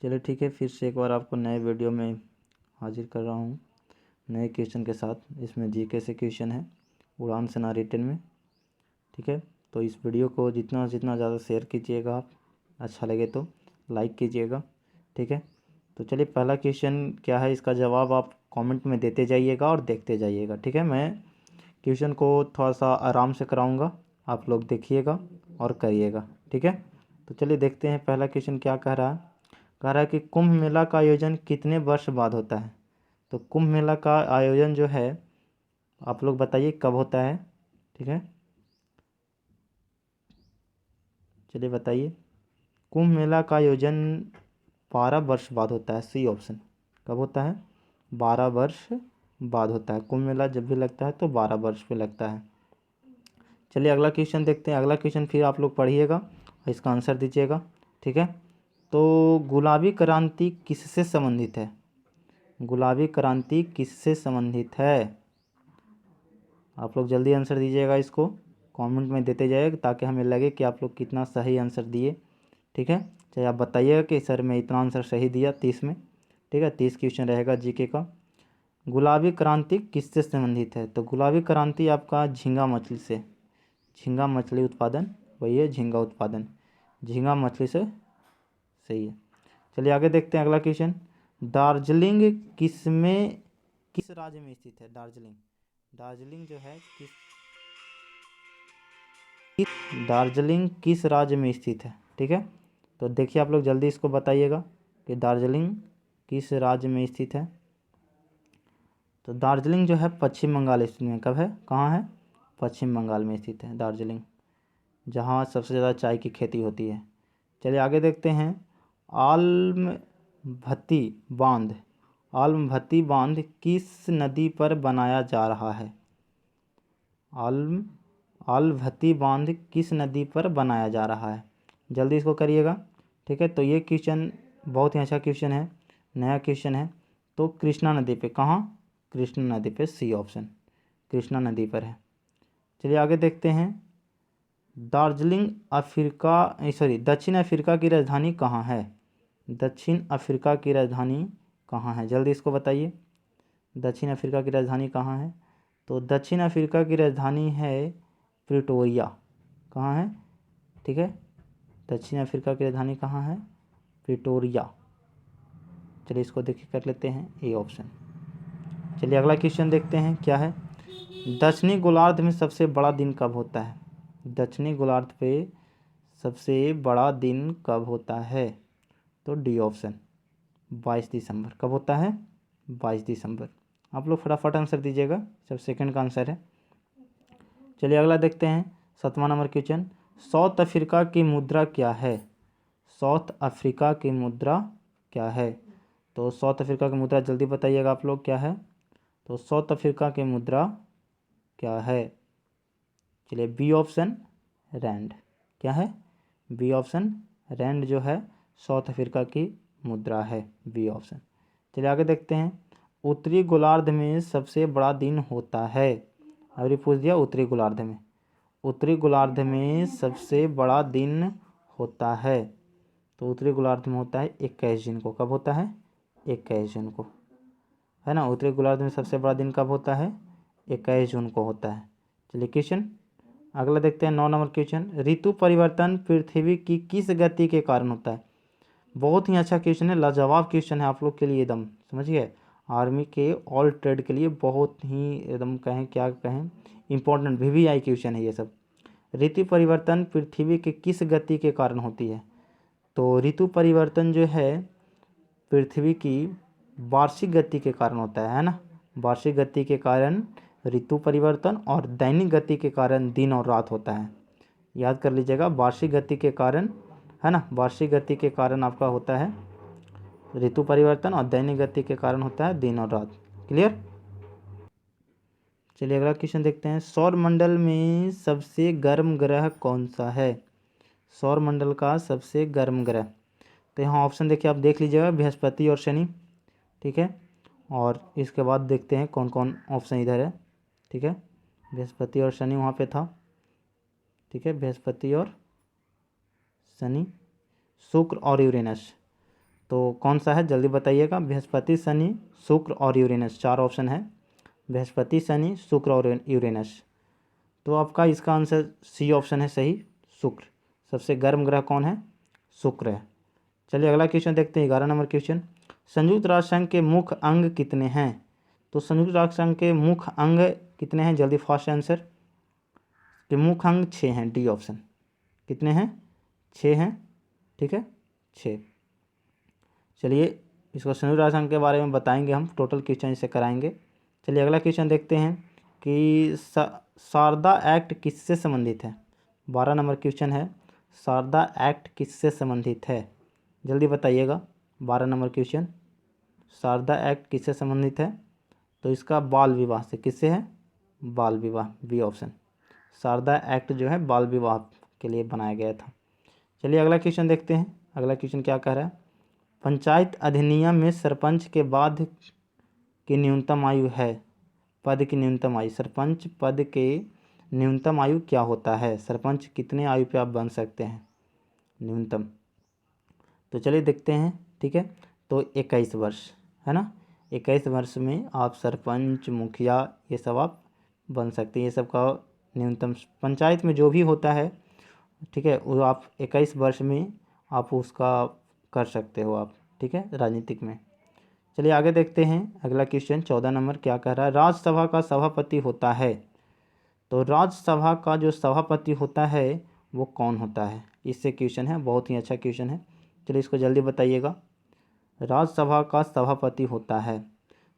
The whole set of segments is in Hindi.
चलिए ठीक है, फिर से एक बार आपको नए वीडियो में हाजिर कर रहा हूँ नए क्वेश्चन के साथ। इसमें जीके से क्वेश्चन है, उड़ान सेना रिटन में। ठीक है, तो इस वीडियो को जितना ज़्यादा शेयर कीजिएगा आप, अच्छा लगे तो लाइक कीजिएगा। ठीक है, तो चलिए पहला क्वेश्चन क्या है, इसका जवाब आप कमेंट में देते जाइएगा और देखते जाइएगा। ठीक है, मैं क्वेश्चन को थोड़ा सा आराम से कराऊंगा, आप लोग देखिएगा और करिएगा। ठीक है, तो चलिए देखते हैं पहला क्वेश्चन क्या कह रहा है। कह रहा है कि कुंभ मेला का आयोजन कितने वर्ष बाद होता है। तो कुंभ मेला का आयोजन जो है, आप लोग बताइए कब होता है। ठीक है, चलिए बताइए। कुंभ मेला का आयोजन 12 वर्ष बाद होता है, सी ऑप्शन। कब होता है? 12 वर्ष बाद होता है। कुंभ मेला जब भी लगता है तो 12 वर्ष पे लगता है। चलिए अगला क्वेश्चन देखते हैं। अगला क्वेश्चन फिर आप लोग पढ़िएगा और इसका आंसर दीजिएगा। ठीक है, तो गुलाबी क्रांति किससे संबंधित है? गुलाबी क्रांति किससे संबंधित है? आप लोग जल्दी आंसर दीजिएगा, इसको कमेंट में देते जाइएगा ताकि हमें लगे कि आप लोग कितना सही आंसर दिए। ठीक है, चाहे आप बताइएगा कि सर मैं इतना आंसर सही दिया 30 में। ठीक है, 30 क्वेश्चन रहेगा जीके का। गुलाबी क्रांति किससे संबंधित है? तो गुलाबी क्रांति आपका झींगा मछली से, झींगा मछली उत्पादन, वही है झींगा उत्पादन, झींगा मछली से सही है। चलिए आगे देखते हैं अगला क्वेश्चन। दार्जिलिंग किस राज्य में स्थित है? दार्जिलिंग, दार्जिलिंग जो है दार्जिलिंग किस राज्य में स्थित है? ठीक है, तो देखिए आप लोग जल्दी इसको बताइएगा कि दार्जिलिंग किस राज्य में स्थित है। तो दार्जिलिंग जो है पश्चिम बंगाल स्थित में। कब है, कहाँ है? पश्चिम बंगाल में स्थित है दार्जिलिंग, जहाँ सबसे ज़्यादा चाय की खेती होती है। चलिए आगे देखते हैं। आलमभत्ती बांध, आलमभत्ती बांध किस नदी पर बनाया जा रहा है? आलमभत्ती बांध किस नदी पर बनाया जा रहा है? जल्दी इसको करिएगा। ठीक है, तो ये क्वेश्चन बहुत ही अच्छा क्वेश्चन है, नया क्वेश्चन है। तो कृष्णा नदी पे। कहाँ? कृष्णा नदी पे, सी ऑप्शन, कृष्णा नदी पर है। चलिए आगे देखते हैं। दार्जिलिंग दक्षिण अफ्रीका की राजधानी कहाँ है? दक्षिण अफ्रीका की राजधानी कहाँ है? जल्दी इसको बताइए, दक्षिण अफ्रीका की राजधानी कहाँ है? तो दक्षिण अफ्रीका की राजधानी है प्रिटोरिया। कहाँ है? ठीक है, दक्षिण अफ्रीका की राजधानी कहाँ है? प्रिटोरिया। चलिए इसको देखिए कर लेते हैं, ए ऑप्शन। चलिए अगला क्वेश्चन देखते हैं क्या है। दक्षिणी गोलार्ध में सबसे बड़ा दिन कब होता है? दक्षिणी गोलार्ध पे सबसे बड़ा दिन कब होता है? तो डी ऑप्शन, 22 दिसंबर। कब होता है? 22 दिसंबर। आप लोग फटाफट आंसर दीजिएगा, सब सेकंड का आंसर है। चलिए अगला देखते हैं, 7वां नंबर क्वेश्चन। साउथ अफ्रीका की मुद्रा क्या है? साउथ अफ्रीका की मुद्रा क्या है? तो साउथ अफ्रीका की मुद्रा जल्दी बताइएगा आप लोग, क्या है? तो साउथ अफ्रीका की मुद्रा क्या है? चलिए बी ऑप्शन, रैंड। क्या है? बी ऑप्शन, रैंड जो है साउथ अफ्रीका की मुद्रा है, बी ऑप्शन। चलिए आगे देखते हैं। उत्तरी गोलार्ध में सबसे बड़ा दिन होता है। अभी पूछ दिया उत्तरी गोलार्ध में, उत्तरी गोलार्ध में सबसे बड़ा दिन होता है। तो उत्तरी गोलार्ध में होता है 21 जून को। कब होता है? 21 जून को, है ना। उत्तरी गोलार्ध में सबसे बड़ा दिन कब होता है? 21 जून को होता है। चलिए क्वेश्चन अगला देखते हैं, 9 नंबर क्वेश्चन। ऋतु परिवर्तन पृथ्वी की किस गति के कारण होता है? बहुत ही अच्छा क्वेश्चन है, लाजवाब क्वेश्चन है आप लोग के लिए, एकदम समझिए, आर्मी के ऑल ट्रेड के लिए बहुत ही एकदम कहें क्या कहें इंपॉर्टेंट VVI क्वेश्चन है ये सब। ऋतु परिवर्तन पृथ्वी के किस गति के कारण होती है? तो ऋतु परिवर्तन जो है पृथ्वी की वार्षिक गति के कारण होता है ना। वार्षिक गति के कारण ऋतु परिवर्तन, और दैनिक गति के कारण दिन और रात होता है। याद कर लीजिएगा, वार्षिक गति के कारण, है ना, वार्षिक गति के कारण आपका होता है ऋतु परिवर्तन, और दैनिक गति के कारण होता है दिन और रात। क्लियर? चलिए अगला क्वेश्चन देखते हैं। सौर मंडल में सबसे गर्म ग्रह कौन सा है? सौर मंडल का सबसे गर्म ग्रह, तो यहाँ ऑप्शन देखिए, आप देख लीजिएगा, बृहस्पति और शनि। ठीक है, और इसके बाद देखते हैं कौन कौन ऑप्शन इधर है। ठीक है, बृहस्पति और शनि वहाँ पे था। ठीक है, बृहस्पति और शनि, शुक्र और यूरेनस। तो कौन सा है जल्दी बताइएगा। बृहस्पति, शनि, शुक्र और यूरेनस, 4 ऑप्शन है। बृहस्पति, शनि, शुक्र और यूरेनस। तो आपका इसका आंसर सी ऑप्शन है सही, शुक्र। सबसे गर्म ग्रह कौन है? शुक्र है। चलिए अगला क्वेश्चन देखते हैं, 11 नंबर क्वेश्चन। संयुक्त राष्ट्र संघ के मुख्य अंग कितने हैं? तो संयुक्त राष्ट्र संघ के मुख्य अंग कितने हैं? जल्दी फास्ट आंसर। के मुख्य अंग 6 हैं, डी ऑप्शन। कितने हैं? 6 हैं, ठीक है, 6। चलिए इसको संयुक्त राष्ट्र संघ के बारे में बताएंगे हम, टोटल क्वेश्चन इसे कराएंगे। चलिए अगला क्वेश्चन देखते हैं कि शारदा एक्ट किससे संबंधित है? 12 नंबर क्वेश्चन है, शारदा एक्ट किससे संबंधित है? जल्दी बताइएगा। 12 नंबर क्वेश्चन, शारदा एक्ट किससे संबंधित है? तो इसका बाल विवाह से। किससे है? बाल विवाह, बी ऑप्शन। शारदा एक्ट जो है बाल विवाह के लिए बनाया गया था। चलिए अगला क्वेश्चन देखते हैं। अगला क्वेश्चन क्या कह रहा है? पंचायत अधिनियम में सरपंच के बाद की न्यूनतम आयु है, पद की न्यूनतम आयु, सरपंच पद के न्यूनतम आयु क्या होता है? सरपंच कितने आयु पे आप बन सकते हैं न्यूनतम? तो चलिए देखते हैं, ठीक है। तो 21 वर्ष है ना, 21 वर्ष में आप सरपंच, मुखिया ये सब आप बन सकते हैं। ये सब का न्यूनतम पंचायत में जो भी होता है, ठीक है, वो आप 21 वर्ष में आप उसका कर सकते हो आप, ठीक है, राजनीतिक में। चलिए आगे देखते हैं अगला क्वेश्चन, 14 नंबर क्या कह रहा है? राज्यसभा का सभापति होता है। तो राज्यसभा का जो सभापति होता है वो कौन होता है? इससे क्वेश्चन है, बहुत ही अच्छा क्वेश्चन है। चलिए इसको जल्दी बताइएगा। राज्यसभा का सभापति होता है,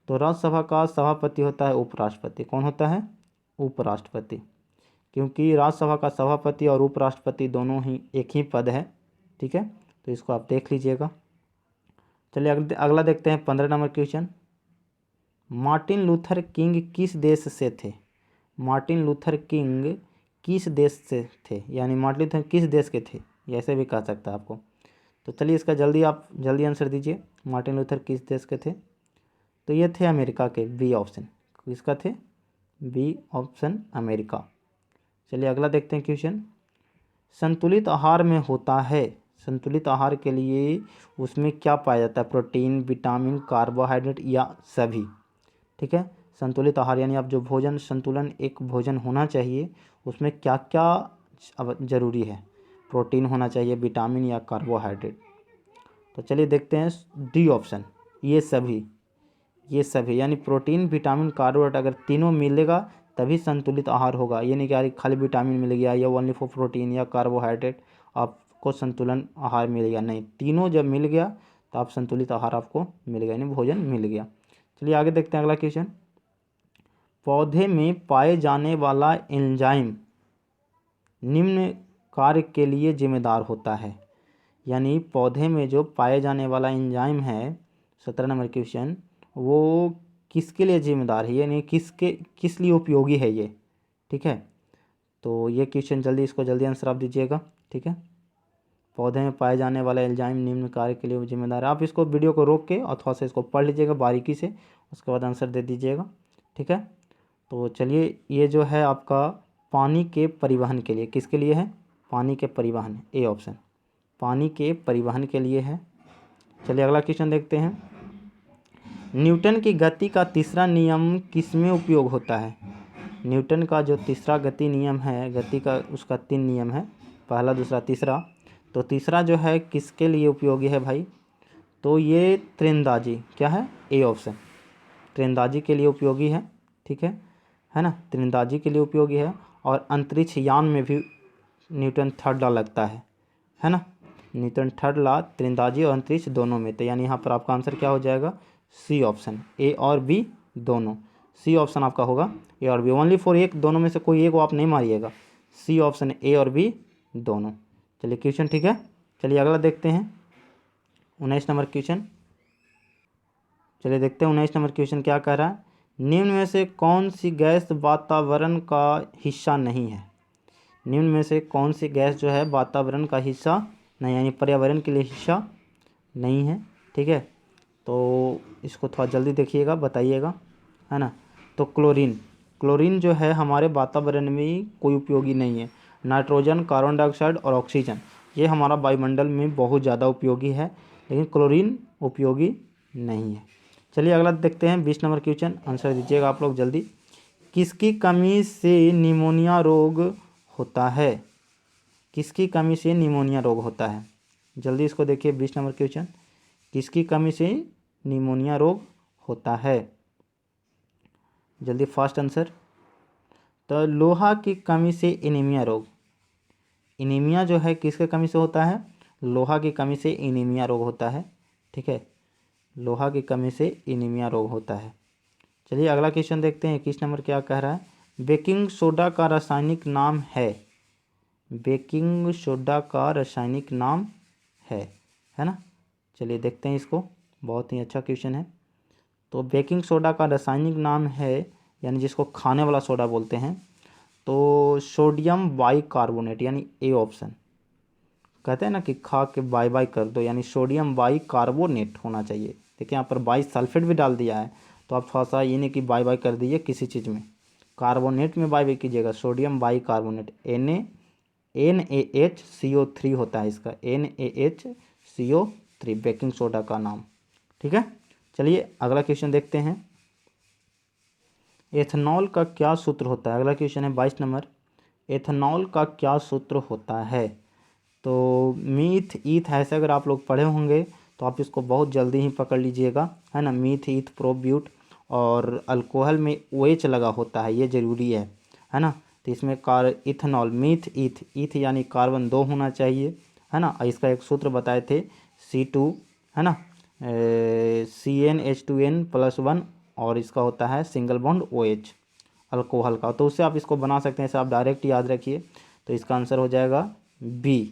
तो राज्यसभा का सभापति होता है उपराष्ट्रपति। कौन होता है? उपराष्ट्रपति। क्योंकि राज्यसभा का सभापति और उपराष्ट्रपति दोनों ही एक ही पद है, ठीक है, तो इसको आप देख लीजिएगा। चलिए अगला देखते हैं, 15 number question. Martin Luther king किस देश से थे? मार्टिन लूथर किंग किस देश से थे, यानी मार्टिन लूथर किस देश के थे, ऐसे भी कह सकता है आपको। तो चलिए इसका जल्दी आंसर दीजिए। मार्टिन लूथर किस देश के थे? तो ये थे अमेरिका के, बी ऑप्शन। किसका थे? B option, America. चलिए अगला देखते हैं क्वेश्चन। संतुलित आहार में होता है, संतुलित आहार के लिए उसमें क्या पाया जाता है? प्रोटीन, विटामिन, कार्बोहाइड्रेट या सभी, ठीक है। संतुलित आहार यानी आप जो भोजन संतुलन एक भोजन होना चाहिए, उसमें क्या क्या ज़रूरी है? प्रोटीन होना चाहिए, विटामिन या कार्बोहाइड्रेट। तो चलिए देखते हैं डी ऑप्शन, ये सभी, ये सभी यानी प्रोटीन, विटामिन, कार्बोहाइड्रेट अगर तीनों मिलेगा तभी संतुलित आहार होगा। ये नहीं कि खाली विटामिन मिल गया या ओनली फॉर प्रोटीन या कार्बोहाइड्रेट आपको संतुलन आहार मिल गया, नहीं, तीनों जब मिल गया तो आप संतुलित आहार आपको मिल गया, यानी भोजन मिल गया। चलिए आगे देखते हैं अगला क्वेश्चन। पौधे में पाए जाने वाला एंजाइम निम्न कार्य के लिए जिम्मेदार होता है, यानी पौधे में जो पाए जाने वाला एंजाइम है, 17 नंबर क्वेश्चन, वो किसके लिए जिम्मेदार है, यानी किस लिए उपयोगी है ये, ठीक है। तो ये क्वेश्चन इसको जल्दी आंसर आप दीजिएगा, ठीक है। पौधे में पाए जाने वाला एंजाइम निम्न कार्य के लिए जिम्मेदार है। आप इसको वीडियो को रोक के और थोड़ा सा इसको पढ़ लीजिएगा बारीकी से, उसके बाद आंसर दे दीजिएगा, ठीक है। तो चलिए ये जो है आपका पानी के परिवहन के लिए, किसके लिए है? पानी के परिवहन, ए ऑप्शन, पानी के परिवहन के लिए है। चलिए अगला क्वेश्चन देखते हैं। न्यूटन की गति का तीसरा नियम किसमें उपयोग होता है? न्यूटन का जो तीसरा गति नियम है, गति का उसका 3 नियम है, पहला, दूसरा, तीसरा। तो तीसरा जो है किसके लिए उपयोगी है भाई? तो ये तीरंदाजी, क्या है? ए ऑप्शन, तीरंदाजी के लिए उपयोगी है, ठीक है ना, तीरंदाजी के लिए उपयोगी है। और अंतरिक्ष यान में भी न्यूटन थर्ड लॉ लगता है ना, न्यूटन थर्ड लॉ तीरंदाजी और अंतरिक्ष दोनों में। तो यानी यहाँ पर आपका आंसर क्या हो जाएगा? सी ऑप्शन, ए और बी दोनों, सी ऑप्शन आपका होगा, ए और बी, ओनली फॉर एक, दोनों में से कोई एक को आप नहीं मारिएगा, सी ऑप्शन, ए और बी दोनों। चलिए क्वेश्चन ठीक है। चलिए अगला देखते हैं 19 नंबर क्वेश्चन। चलिए देखते हैं 19 नंबर क्वेश्चन क्या कह रहा है। निम्न में से कौन सी गैस वातावरण का हिस्सा नहीं है? निम्न में से कौन सी गैस जो है वातावरण का हिस्सा नहीं, यानी पर्यावरण के लिए हिस्सा नहीं है, ठीक है। तो इसको थोड़ा जल्दी देखिएगा, बताइएगा, है ना। तो क्लोरीन जो है हमारे वातावरण में कोई उपयोगी नहीं है। नाइट्रोजन, कार्बन डाइऑक्साइड और ऑक्सीजन ये हमारा वायुमंडल में बहुत ज़्यादा उपयोगी है, लेकिन क्लोरीन उपयोगी नहीं है। चलिए अगला देखते हैं 20 नंबर क्वेश्चन, आंसर दीजिएगा आप लोग जल्दी। किसकी कमी से निमोनिया रोग होता है? किसकी कमी से निमोनिया रोग होता है? जल्दी इसको देखिए 20 नंबर क्वेश्चन। किसकी कमी से निमोनिया रोग होता है? जल्दी फास्ट आंसर। तो लोहा की कमी से एनीमिया रोग। एनीमिया जो है किसके कमी से होता है? लोहा की कमी से एनीमिया रोग होता है। ठीक है, लोहा की कमी से एनीमिया रोग होता है। चलिए अगला क्वेश्चन देखते हैं 21 नंबर क्या कह रहा है। बेकिंग सोडा का रासायनिक नाम है? बेकिंग सोडा का रासायनिक नाम है ना। चलिए देखते हैं इसको, बहुत ही अच्छा क्वेश्चन है। तो बेकिंग सोडा का रासायनिक नाम है, यानी जिसको खाने वाला सोडा बोलते हैं, तो सोडियम बाइकार्बोनेट, यानी ए ऑप्शन। कहते हैं ना कि खा के बाय बाय कर दो, यानी सोडियम बाइकार्बोनेट होना चाहिए। देखिए यहाँ पर बाई सल्फेट भी डाल दिया है, तो आप थोड़ा सा ये नहीं कि बाय बाय कर दीजिए किसी चीज़ में, कार्बोनेट में बाय बाय कीजिएगा। सोडियम बाइकार्बोनेट NaHCO3 होता है इसका, NaHCO3 बेकिंग सोडा का नाम। ठीक है, चलिए अगला क्वेश्चन देखते हैं। एथेनॉल का क्या सूत्र होता है? अगला क्वेश्चन है 22 नंबर। एथेनॉल का क्या सूत्र होता है? तो मीथ ईथ, ऐसे अगर आप लोग पढ़े होंगे तो आप इसको बहुत जल्दी ही पकड़ लीजिएगा, है ना। मीथ ईथ प्रोब्यूट, और अल्कोहल में OH लगा होता है, ये ज़रूरी है ना। तो इसमें इथेनॉल, मीथ ईथ, ईथ यानी कार्बन 2 होना चाहिए, है ना। इसका एक सूत्र बताए थे C2, है ना, CnH2n+1, और इसका होता है सिंगल बॉन्ड OH अल्कोहल का। तो उससे आप इसको बना सकते हैं, इसे आप डायरेक्ट याद रखिए। तो इसका आंसर हो जाएगा B,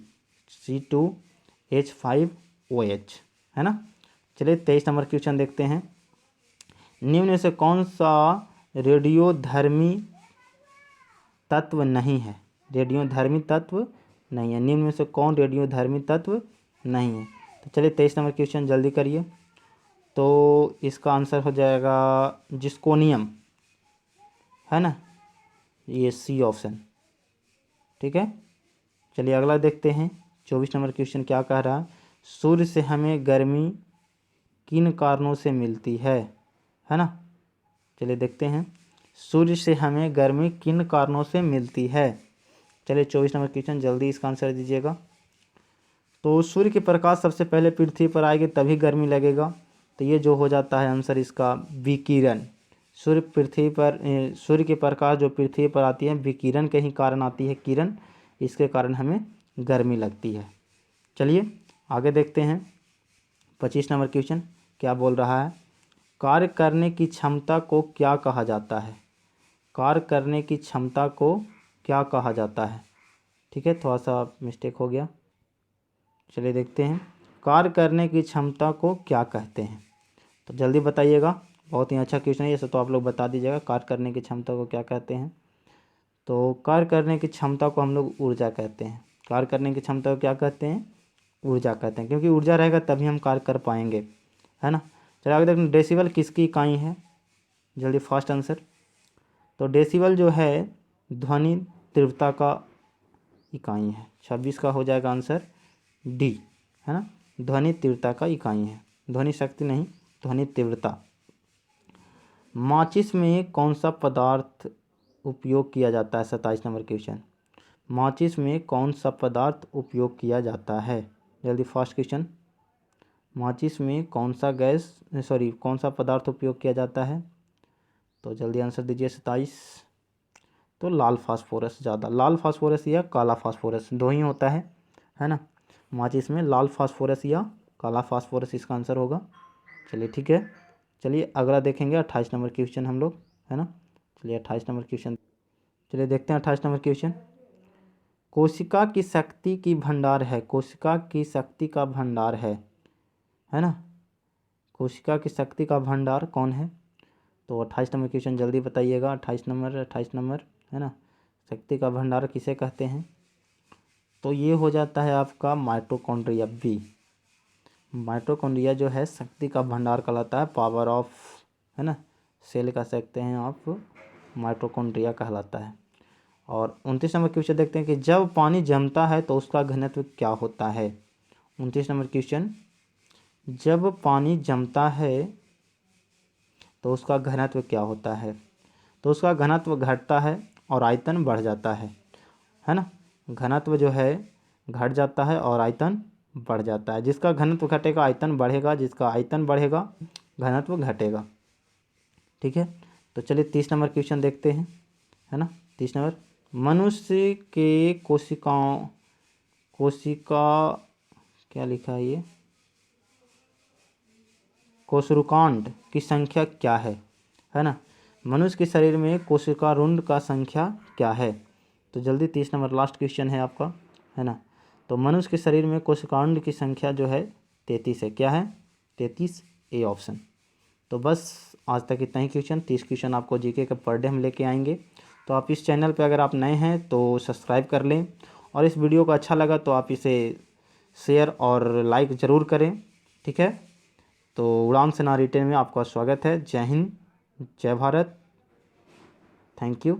C2H5OH, है ना। चलिए 23 नंबर क्वेश्चन देखते हैं। निम्न में से कौन सा रेडियोधर्मी तत्व नहीं है? रेडियोधर्मी तत्व नहीं है। निम्न में से कौन रेडियोधर्मी तत्व नहीं है? तो चलिए 23 नंबर क्वेश्चन जल्दी करिए। तो इसका आंसर हो जाएगा जिस्कोनियम, है ना, ये C ऑप्शन। ठीक है, चलिए अगला देखते हैं 24 नंबर क्वेश्चन क्या कह रहा है। सूर्य से हमें गर्मी किन कारणों से मिलती है ना। चलिए देखते हैं, सूर्य से हमें गर्मी किन कारणों से मिलती है। चलिए 24 नंबर क्वेश्चन जल्दी इसका आंसर दीजिएगा। तो सूर्य के प्रकाश सबसे पहले पृथ्वी पर आएगी तभी गर्मी लगेगा, तो ये जो हो जाता है आंसर इसका विकिरण। सूर्य के प्रकाश जो पृथ्वी पर आती है विकिरण के ही कारण आती है, किरण, इसके कारण हमें गर्मी लगती है। चलिए आगे देखते हैं 25 नंबर क्वेश्चन क्या बोल रहा है। कार्य करने की क्षमता को क्या कहा जाता है? कार्य करने की क्षमता को क्या कहा जाता है? ठीक है, थोड़ा सा मिस्टेक हो गया। चलिए देखते हैं, कार्य करने की क्षमता को क्या कहते हैं? तो जल्दी बताइएगा, बहुत ही अच्छा क्वेश्चन है ये, तो आप लोग बता दीजिएगा कार्य करने की क्षमता को क्या कहते हैं। तो कार्य करने की क्षमता को हम लोग ऊर्जा कहते हैं। कार्य करने की क्षमता को क्या कहते हैं? ऊर्जा कहते हैं, क्योंकि ऊर्जा रहेगा तभी हम कार्य कर पाएंगे, है ना। चलिए आगे देखते हैं, डेसिबल किसकी इकाई है? जल्दी फास्ट आंसर। तो डेसिबल जो है ध्वनि तीव्रता का इकाई है। 26 का हो जाएगा आंसर D, है ना, ध्वनि तीव्रता का इकाई है, ध्वनि शक्ति नहीं, ध्वनि तीव्रता। माचिस में कौन सा पदार्थ उपयोग किया जाता है? 27 नंबर क्वेश्चन। माचिस में कौन सा पदार्थ उपयोग किया जाता है? जल्दी फास्ट क्वेश्चन। माचिस में कौन सा पदार्थ उपयोग किया जाता है? तो जल्दी आंसर दीजिए 27। तो लाल फास्फोरस, ज़्यादा लाल फास्फोरस या काला फास्फोरस, दो ही होता है ना। माचिस में लाल फास्फोरस या काला फास्फोरस इसका आंसर होगा। चलिए ठीक है, चलिए अगला देखेंगे 28 नंबर क्वेश्चन हम लोग, है ना। चलिए 28 नंबर क्वेश्चन, चलिए देखते हैं 28 नंबर क्वेश्चन। कोशिका की शक्ति की भंडार है, कोशिका की शक्ति का भंडार है ना। कोशिका की शक्ति का भंडार कौन है? तो 28 नंबर क्वेश्चन जल्दी बताइएगा। 28 नंबर, है ना, शक्ति का भंडार किसे कहते हैं? तो ये हो जाता है आपका माइटोकॉन्ड्रिया B। माइटोकॉन्ड्रिया जो है शक्ति का भंडार कहलाता है, पावर ऑफ, है ना, सेल कह सकते हैं आप, माइटोकॉन्ड्रिया कहलाता है। और 29 नंबर क्वेश्चन देखते हैं कि जब पानी जमता है तो उसका घनत्व क्या होता है? 29 नंबर क्वेश्चन, जब पानी जमता है तो उसका घनत्व क्या होता है? तो उसका घनत्व घटता है और आयतन बढ़ जाता है ना। घनत्व जो है घट जाता है और आयतन बढ़ जाता है। जिसका घनत्व घटेगा आयतन बढ़ेगा, जिसका आयतन बढ़ेगा घनत्व घटेगा। ठीक है, तो चलिए 30 नंबर क्वेश्चन देखते हैं, है ना। 30 नंबर, मनुष्य के कोशिका क्या लिखा है ये, कोशिकांड की संख्या क्या है ना। मनुष्य के शरीर में कोशिकारुंड का संख्या क्या है? तो जल्दी 30 नंबर लास्ट क्वेश्चन है आपका, है ना। तो मनुष्य के शरीर में कोशिकांड की संख्या जो है 33 है। क्या है? 33, ए ऑप्शन। तो बस आज तक इतना ही क्वेश्चन। 30 क्वेश्चन आपको जीके का पर डे हम लेके आएंगे। तो आप इस चैनल पे अगर आप नए हैं तो सब्सक्राइब कर लें, और इस वीडियो को अच्छा लगा तो आप इसे शेयर और लाइक ज़रूर करें। ठीक है, तो उड़ान सेना रिटेन में आपका स्वागत है। जय हिंद, जय भारत, थैंक यू।